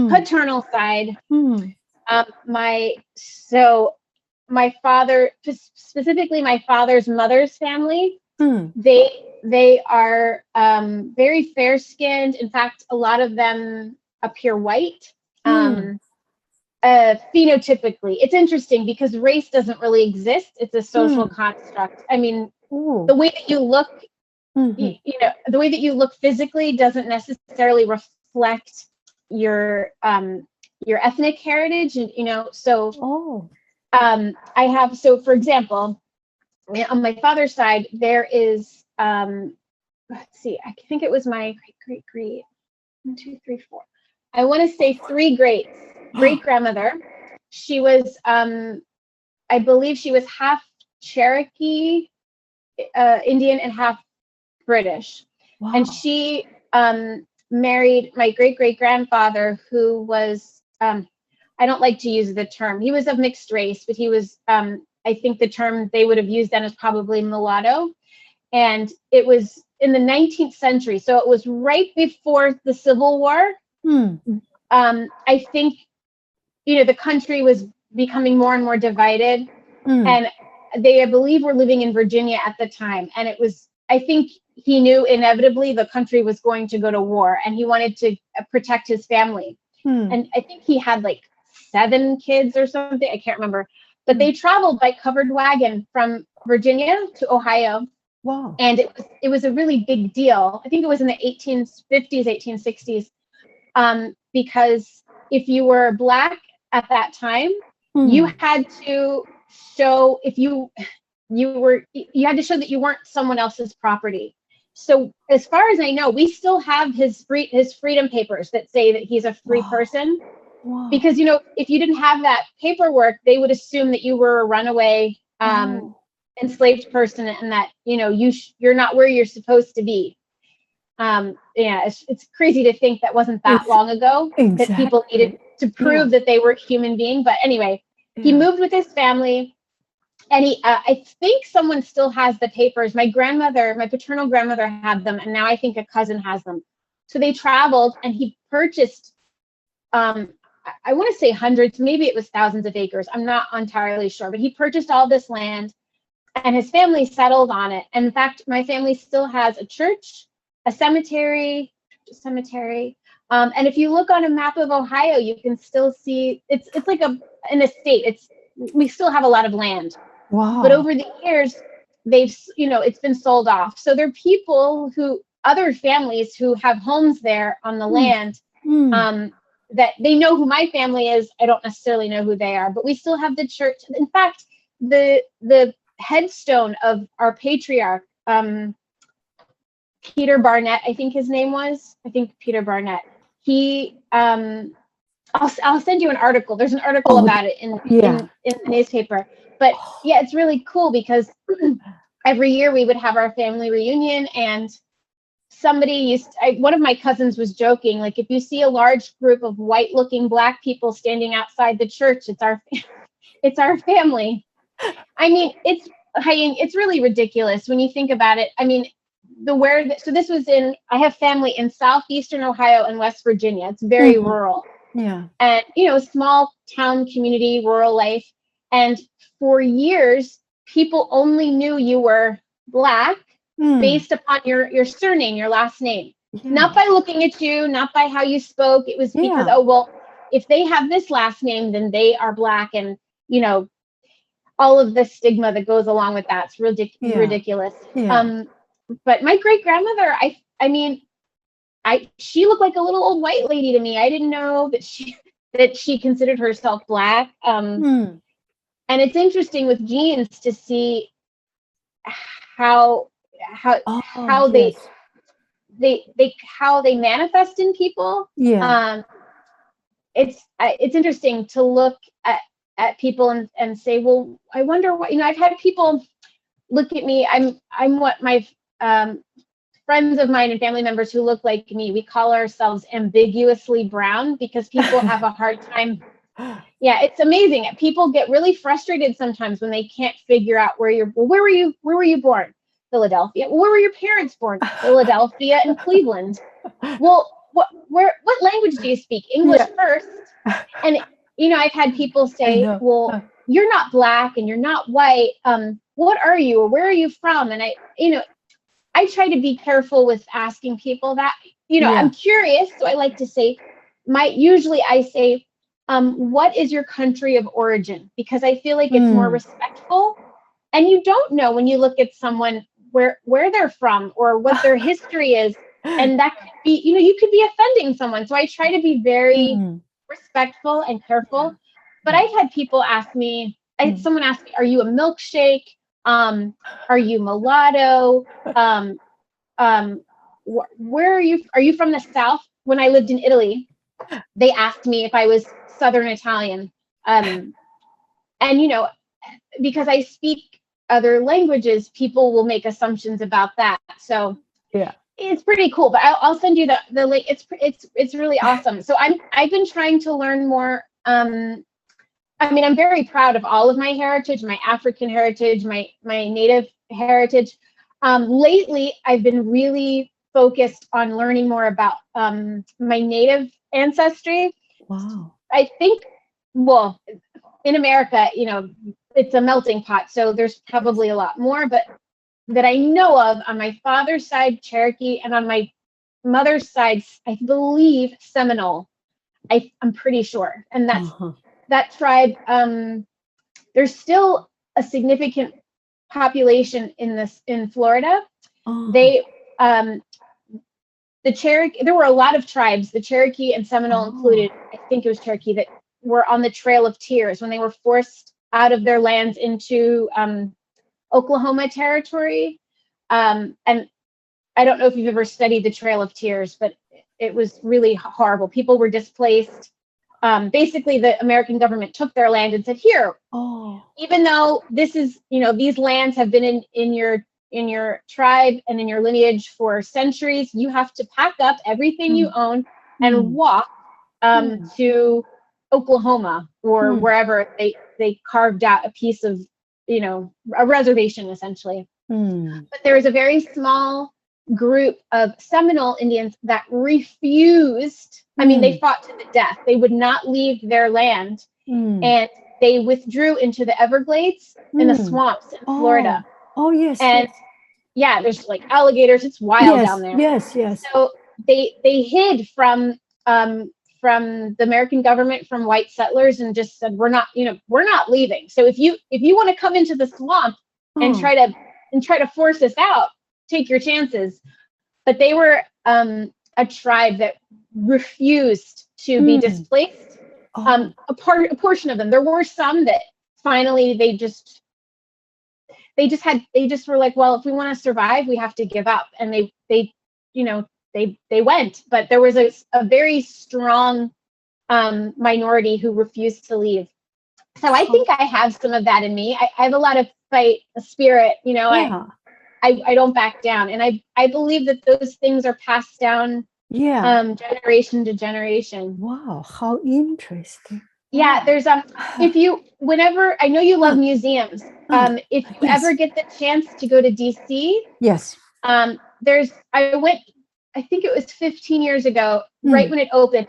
paternal side, my father, specifically my father's mother's family, they are very fair skinned. In fact, a lot of them appear white. Phenotypically, it's interesting because race doesn't really exist. It's a social construct. I mean, the way that you look, you know, the way that you look physically doesn't necessarily reflect your ethnic heritage, and you know, so I have, so for example, on my father's side, there is let's see, I think it was my great 1, 2, 3, 4. I want to say three great grandmother. She was, I believe she was half Cherokee, Indian, and half British. Wow. And she married my great grandfather, who was, I don't like to use the term, he was of mixed race, but he was, I think the term they would have used then is probably mulatto. And it was in the 19th century. So it was right before the Civil War. I think, the country was becoming more and more divided. And they, I believe, were living in Virginia at the time. And it was, I think he knew inevitably the country was going to go to war, and he wanted to protect his family. And I think he had like 7 kids or something. I can't remember. But they traveled by covered wagon from Virginia to Ohio. Wow. And it was a really big deal. I think it was in the 1850s, 1860s, because if you were Black at that time, you had to show, if you had to show that you weren't someone else's property. So as far as I know, we still have his freedom papers that say that he's a free person. Wow. Because, if you didn't have that paperwork, they would assume that you were a runaway, enslaved person, and that, you're not where you're supposed to be. It's crazy to think that wasn't that long ago, that people needed to prove that they were a human being. But anyway, he moved with his family, and I think someone still has the papers. My paternal grandmother had them, and now I think a cousin has them. So they traveled, and he purchased, I want to say hundreds, maybe it was thousands of acres. I'm not entirely sure, but he purchased all this land, and his family settled on it. And in fact, my family still has a church, a cemetery. And if you look on a map of Ohio, you can still see it's like an estate. We still have a lot of land. Wow. But over the years, it's been sold off. So there are other families who have homes there on the land, that they know who my family is. I don't necessarily know who they are, but we still have the church. In fact, the headstone of our patriarch, Peter Barnett, I think his name was. I think Peter Barnett. He, I'll send you an article. There's an article about it in the newspaper. But yeah, it's really cool because every year we would have our family reunion, and one of my cousins was joking, like, if you see a large group of white-looking Black people standing outside the church, it's our family. I mean, it's really ridiculous when you think about it. I mean, so this was I have family in southeastern Ohio and West Virginia. It's very rural. Yeah. And, small town community, rural life. And for years, people only knew you were Black based upon your surname, your last name. Not by looking at you, not by how you spoke. It was because, if they have this last name, then they are Black. And, all of the stigma that goes along with that. It's ridiculous. Yeah. But my great grandmother, she looked like a little old white lady to me. I didn't know that she considered herself Black. And it's interesting with genes to see how they manifest in people. Yeah. It's interesting to look at people and say, well, I wonder what, I've had people look at me. I'm what my friends of mine and family members who look like me, we call ourselves ambiguously brown, because people have a hard time. Yeah, it's amazing. People get really frustrated sometimes when they can't figure out where were you born? Philadelphia. Where were your parents born? Philadelphia and Cleveland. Well, what language do you speak? English first. And I've had people say, well, you're not Black and you're not white. What are you, or where are you from? And I try to be careful with asking people that. I'm curious, so I like to say, usually I say, what is your country of origin? Because I feel like it's more respectful. And you don't know when you look at someone where they're from or what their history is. And that could be, you could be offending someone. So I try to be very respectful and careful. But I've had people ask me, someone asked me, are you a milkshake? Are you mulatto? Where are you? Are you from the South? When I lived in Italy, they asked me if I was Southern Italian. And, you know, because I speak other languages, people will make assumptions about that. So Yeah. it's pretty cool, but I'll send you the link. It's really awesome. So I've been trying to learn more. I mean, I'm very proud of all of my heritage, my African heritage, my Native heritage. Lately, I've been really focused on learning more about my Native ancestry. Wow. I think, well, in America, you know, it's a melting pot, so there's probably a lot more, but that I know of on my father's side, Cherokee, and on my mother's side, I believe Seminole. I'm pretty sure, and that's that tribe. There's still a significant population in Florida. They the Cherokee, there were a lot of tribes, the Cherokee and Seminole included, I think it was Cherokee, that were on the Trail of Tears when they were forced out of their lands into Oklahoma territory. And I don't know if you've ever studied the Trail of Tears, but it was really horrible. People were displaced. Basically, the American government took their land and said, here, even though this is, you know, these lands have been in your tribe and in your lineage for centuries, you have to pack up everything you own and walk to Oklahoma or wherever they carved out a piece of, you know, a reservation essentially. But there was a very small group of Seminole Indians that refused. I mean, they fought to the death. They would not leave their land, and they withdrew into the Everglades in the swamps in Florida. Oh yes. And yeah, there's like alligators. It's wild down there. Yes. So they hid from the American government, from white settlers, and just said, we're not leaving. So if you want to come into the swamp and try to force us out, take your chances. But they were a tribe that refused to be displaced. A portion of them. There were some that finally they just were like, well, if we want to survive, we have to give up. And they went. But there was a very strong minority who refused to leave. So I think I have some of that in me. I have a lot of fight spirit, you know. I don't back down, and I believe that those things are passed down generation to generation. Wow, how interesting. Yeah, there's whenever, I know you love museums, if you ever get the chance to go to DC, I went, I think it was 15 years ago, right when it opened,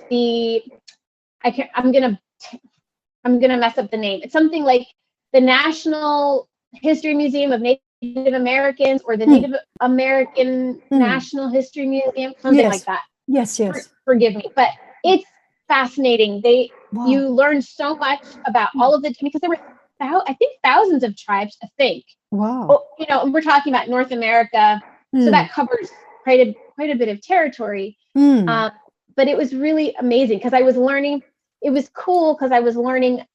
I'm gonna mess up the name. It's something like the National History Museum of Native Americans, or the Native American National History Museum, something like that. Yes. Forgive me, but it's fascinating. You learn so much about all of the, because there were, I think, thousands of tribes, I think. Wow. Well, you know, and we're talking about North America, so that covers quite a bit of territory. But it was really amazing because I was learning. It was cool because I was learning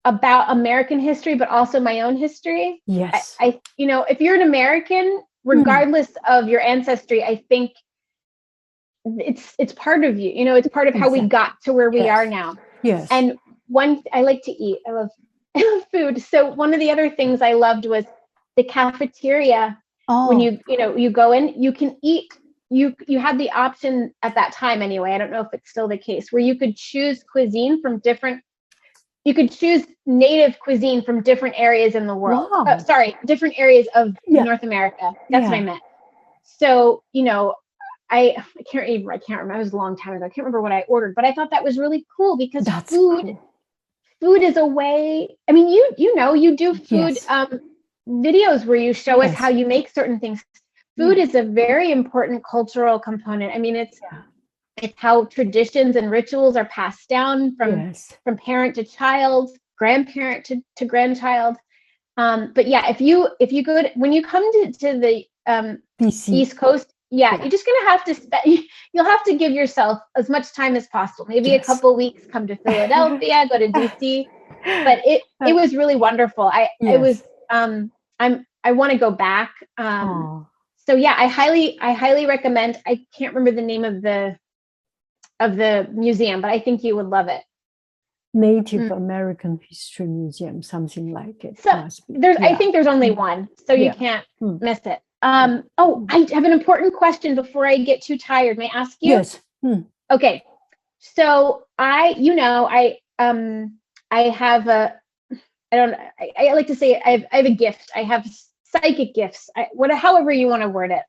about American history, but also my own history. Yes. I you know, if you're an American, regardless of your ancestry, I think it's part of you. You know, it's part of how we got to where we are now. Yes. And I like to eat. I love food. So one of the other things I loved was the cafeteria. When you go in, you can eat. You had the option at that time anyway. I don't know if it's still the case, where you could choose cuisine from different. You could choose native cuisine from different areas in the world. Wow. Different areas of North America. That's what I meant. So, you know, I can't remember. It was a long time ago. I can't remember what I ordered, but I thought that was really cool because food is a way. I mean, you do food videos where you show us how you make certain things. Food is a very important cultural component. I mean, it's how traditions and rituals are passed down from parent to child, grandparent to grandchild. But yeah, if you go when you come to the East Coast, you're just gonna have to you'll have to give yourself as much time as possible. Maybe a couple weeks. Come to Philadelphia, go to DC. But it was really wonderful. I want to go back. So yeah, I highly recommend. I can't remember the name of the of the museum, but I think you would love it. Native American History Museum, something like it. So must be. I think there's only one, so you can't miss it. Oh, I have an important question before I get too tired. May I ask you? Yes. Okay. So I have I like to say I have a gift. I have psychic gifts. However you want to word it.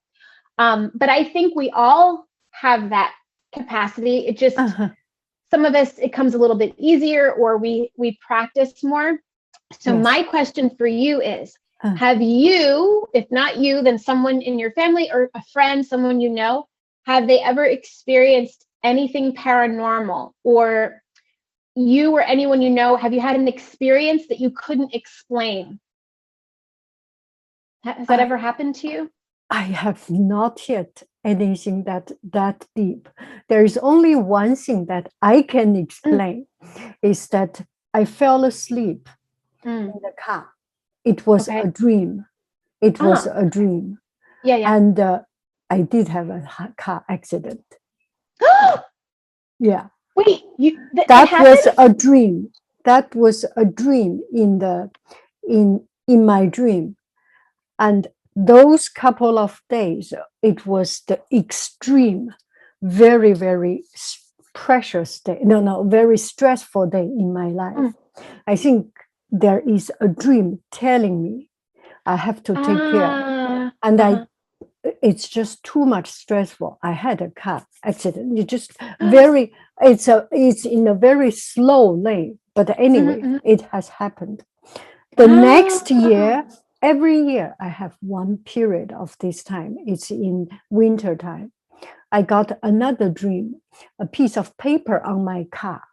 But I think we all have that capacity. It just some of us, it comes a little bit easier, or we practice more. So my question for you is, have you, if not you, then someone in your family or a friend, someone you know, have they ever experienced anything paranormal? Or you or anyone you know, have you had an experience that you couldn't explain? Has that ever happened to you? I have not yet anything that deep. There is only one thing that I can explain, is that I fell asleep in the car. It was a dream. It was a dream. Yeah. And I did have a car accident. Yeah. Wait, that was a dream. That was a dream in my dream. And those couple of days, it was the extreme, very, very precious day. Very stressful day in my life. I think there is a dream telling me I have to take care. And it's just too much stressful. I had a car accident. It just it's in a very slow lane. But anyway, it has happened. The next year, every year, I have one period of this time. It's in winter time. I got another dream, a piece of paper on my car.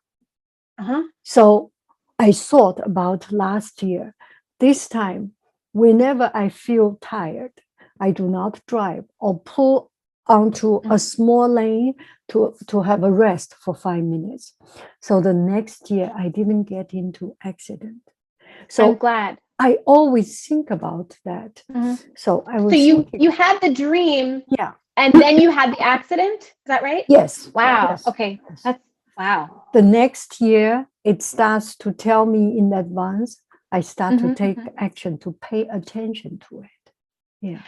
So I thought about last year. This time, whenever I feel tired, I do not drive or pull onto a small lane to have a rest for 5 minutes. So the next year, I didn't get into accident. So I'm glad. I always think about that. So I was. So you had the dream, and then you had the accident. Is that right? Yes. Wow. Yes. Okay. That's wow. The next year, it starts to tell me in advance. I start to take action, to pay attention to it. Yeah.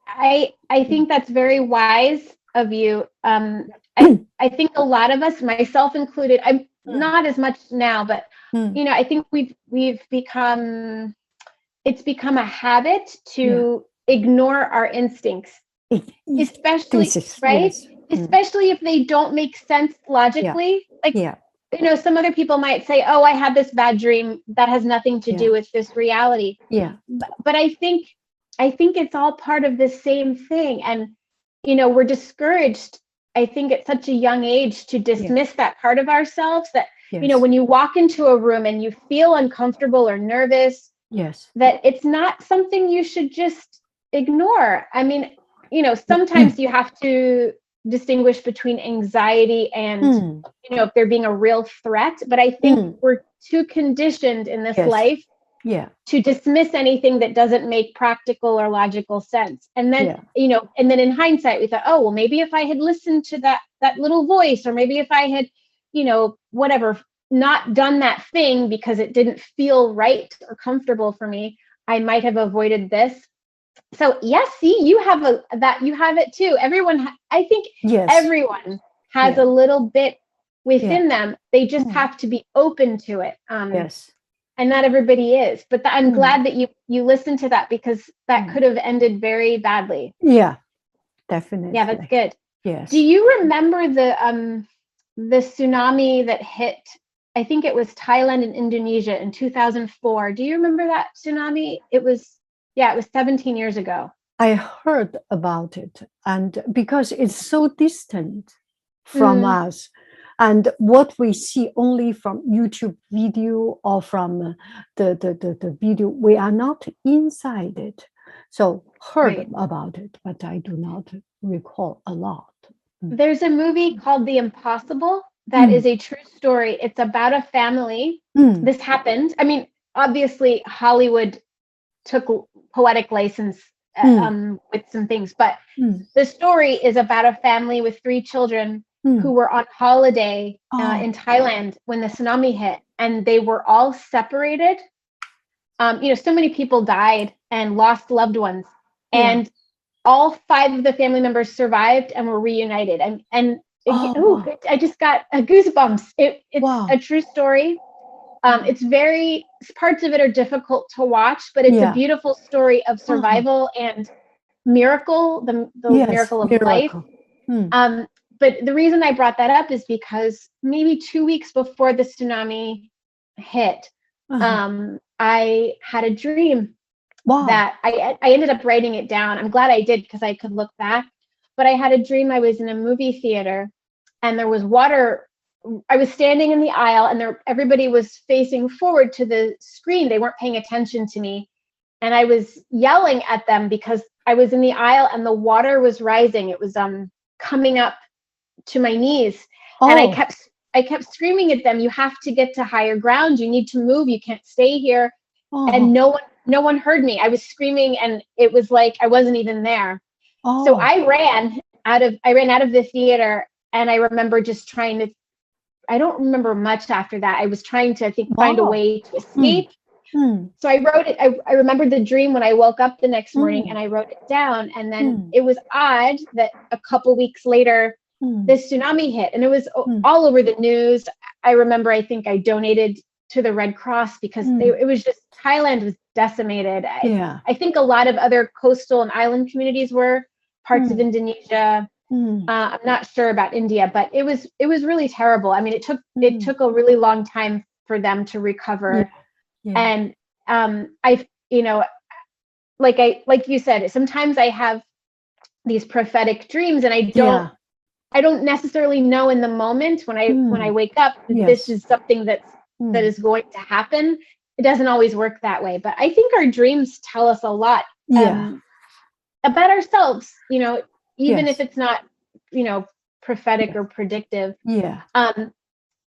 I think that's very wise of you. I think a lot of us, myself included, I'm not as much now, but I think we've become, it's become a habit to ignore our instincts, especially right? Especially if they don't make sense logically. Some other people might say, "Oh, I had this bad dream that has nothing to do with this reality." Yeah. But I think it's all part of the same thing. And, we're discouraged, I think, at such a young age to dismiss that part of ourselves that, when you walk into a room and you feel uncomfortable or nervous, that it's not something you should just ignore. I mean, sometimes you have to distinguish between anxiety and, if they're being a real threat. But I think we're too conditioned in this life to dismiss anything that doesn't make practical or logical sense. And then, and then in hindsight, we thought, oh, well, maybe if I had listened to that little voice, or maybe if I had, whatever, not done that thing because it didn't feel right or comfortable for me, I might have avoided this. So see, you have it too. Everyone, I think everyone has a little bit within them. They just have to be open to it. And not everybody is, but I'm glad that you listened to that, because that could have ended very badly. Yeah, definitely. Yeah, that's good. Yes. Do you remember the tsunami that hit, I think it was Thailand and Indonesia in 2004? Do you remember that tsunami? It was 17 years ago. I heard about it, and because it's so distant from us, and what we see only from YouTube video or from the video, we are not inside it. So heard about it, but I do not recall a lot. There's a movie called The Impossible that is a true story. It's about a family. This happened. I mean, obviously Hollywood took poetic license with some things, but the story is about a family with 3 children who were on holiday Oh. in Thailand when the tsunami hit, and they were all separated. So many people died and lost loved ones, and all 5 of the family members survived and were reunited. I just got goosebumps. It's a true story. Parts of it are difficult to watch, but it's a beautiful story of survival and miracle, the miracle of life. But the reason I brought that up is because maybe 2 weeks before the tsunami hit, I had a dream that I ended up writing it down. I'm glad I did, because I could look back. But I had a dream I was in a movie theater and there was water. I was standing in the aisle and everybody was facing forward to the screen. They weren't paying attention to me. And I was yelling at them because I was in the aisle and the water was rising. It was coming up to my knees. And I kept screaming at them, you have to get to higher ground. You need to move. You can't stay here. And no one heard me. I was screaming and it was like I wasn't even there. So I ran out of the theater, and I remember just trying to, I don't remember much after that. I was trying to, I think, find a way to escape. So I wrote it. I remembered the dream when I woke up the next morning, and I wrote it down. And then it was odd that a couple weeks later, this tsunami hit, and it was all over the news. I remember, I think I donated to the Red Cross because it was just, Thailand was decimated. I think a lot of other coastal and island communities were, parts of Indonesia. I'm not sure about India, but it was really terrible. I mean, it took a really long time for them to recover. And like you said, sometimes I have these prophetic dreams, and I don't necessarily know in the moment when I wake up that this is something that is going to happen. It doesn't always work that way, but I think our dreams tell us a lot about ourselves, even if it's not, prophetic or predictive.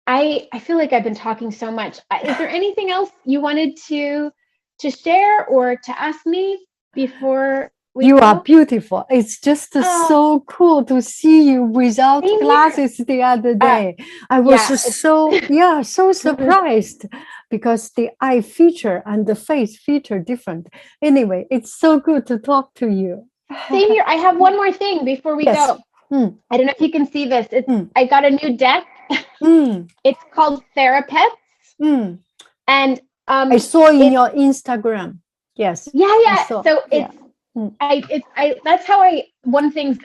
I feel like I've been talking so much. Is there anything else you wanted to share or to ask me before we You go? are beautiful. It's just so cool to see you without glasses the other day. I was so surprised because the eye feature and the face feature different. Anyway, it's so good to talk to you. Same here. I have one more thing before we go. I don't know if you can see this. I got a new deck. It's called Therapists. And I saw in your Instagram. Yes. So that's how one thing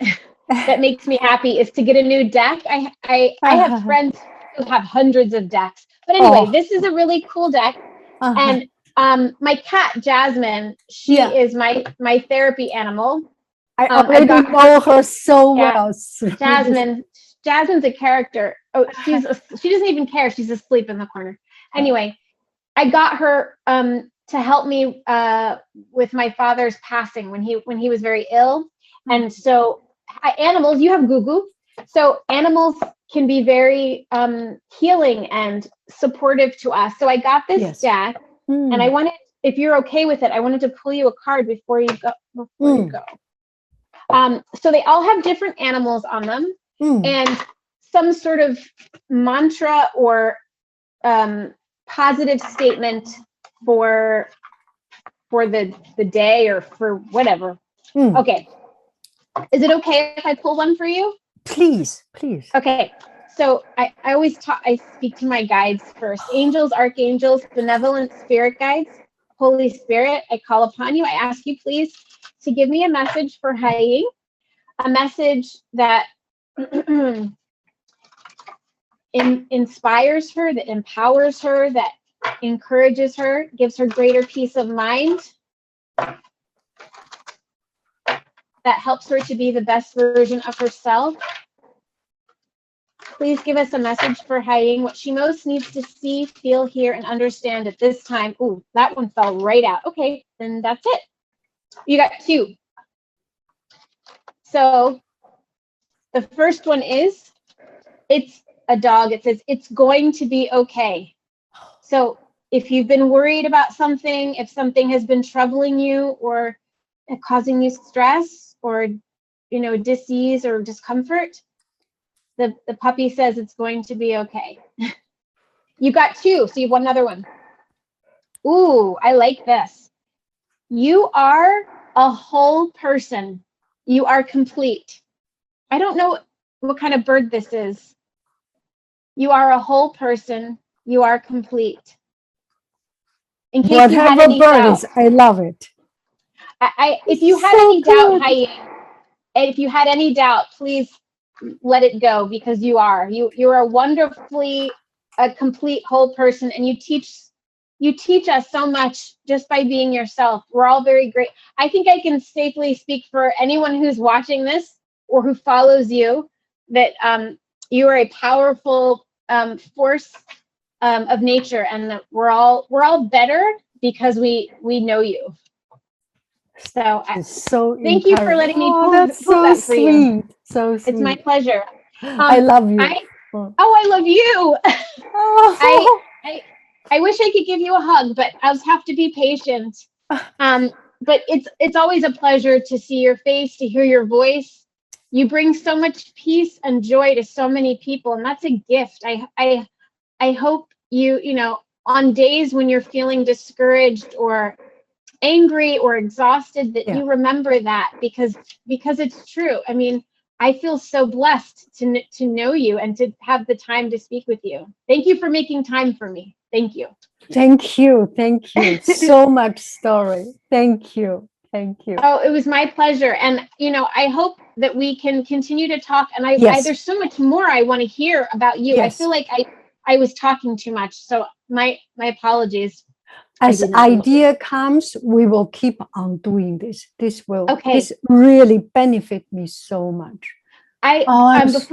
that makes me happy is to get a new deck. I have friends who have hundreds of decks. But anyway, this is a really cool deck. And my cat Jasmine, she is my therapy animal. I already know her so well. Jasmine's a character. She doesn't even care. She's asleep in the corner. Anyway, I got her to help me with my father's passing when he was very ill. And so animals, you have Gugu. So animals can be very healing and supportive to us. So I got this deck, and I wanted, if you're okay with it, I wanted to pull you a card before you go. So they all have different animals on them, and some sort of mantra or positive statement for the day or for whatever. Okay. Is it okay if I pull one for you? Please. Okay. So I always I speak to my guides first. Angels, archangels, benevolent spirit guides, Holy Spirit, I call upon you. I ask you please to give me a message for Hai, a message that inspires her, that empowers her, that encourages her, gives her greater peace of mind, that helps her to be the best version of herself. Please give us a message for Hai, what she most needs to see, feel, hear, and understand at this time. Ooh, that one fell right out. Okay, then that's it. You got 2. So the first one is, it's a dog. It says, it's going to be okay. So if you've been worried about something, if something has been troubling you or causing you stress or, dis-ease or discomfort, The puppy says it's going to be okay. You got 2, so you have one other one. Ooh, I like this. You are a whole person. You are complete. I don't know what kind of bird this is. You are a whole person. You are complete. In case you had any doubt, I love it. if you had any doubt, if you had any doubt, please let it go, because you are a wonderfully a complete whole person, and you teach us so much just by being yourself. We're all very great. I think I can safely speak for anyone who's watching this or who follows you, that you are a powerful force of nature, and that we're all better because we know you. So thank you for letting me pull that for you. So sweet. It's my pleasure. I love you. I love you. Oh. I wish I could give you a hug, but I'll have to be patient. But it's always a pleasure to see your face, to hear your voice. You bring so much peace and joy to so many people, and that's a gift. I hope you know, on days when you're feeling discouraged or angry or exhausted, that you remember that, because it's true. I mean, I feel so blessed to know you and to have the time to speak with you. Thank you for making time for me. Thank you. Thank you. Thank you so much, Story. Thank you. Thank you. Oh, it was my pleasure. And, you know, I hope that we can continue to talk. And there's so much more I want to hear about you. I feel like I was talking too much. So my apologies. As idea comes, we will keep on doing this. This really benefit me so much. I'm just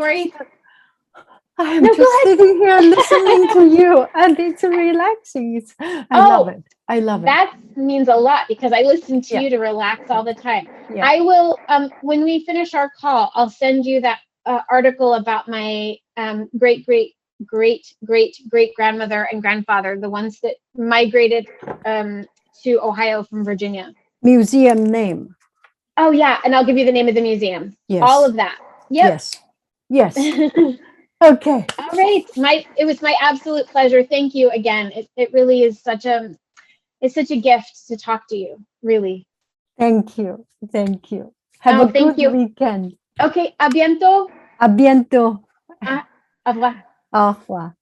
sitting here listening to you, and it's relaxing. I love it. I love it. That means a lot, because I listen to you to relax all the time. Yeah. I will, when we finish our call, I'll send you that article about my great grandmother and grandfather, the ones that migrated to Ohio from Virginia. Museum name. Oh yeah, and I'll give you the name of the museum. Yes. All of that. Yep. Yes. Okay. All right. It was my absolute pleasure. Thank you again. It really is such a gift to talk to you. Really. Thank you. Thank you. Have a good weekend. Okay. A bientôt. A bientôt. Au revoir. Au revoir.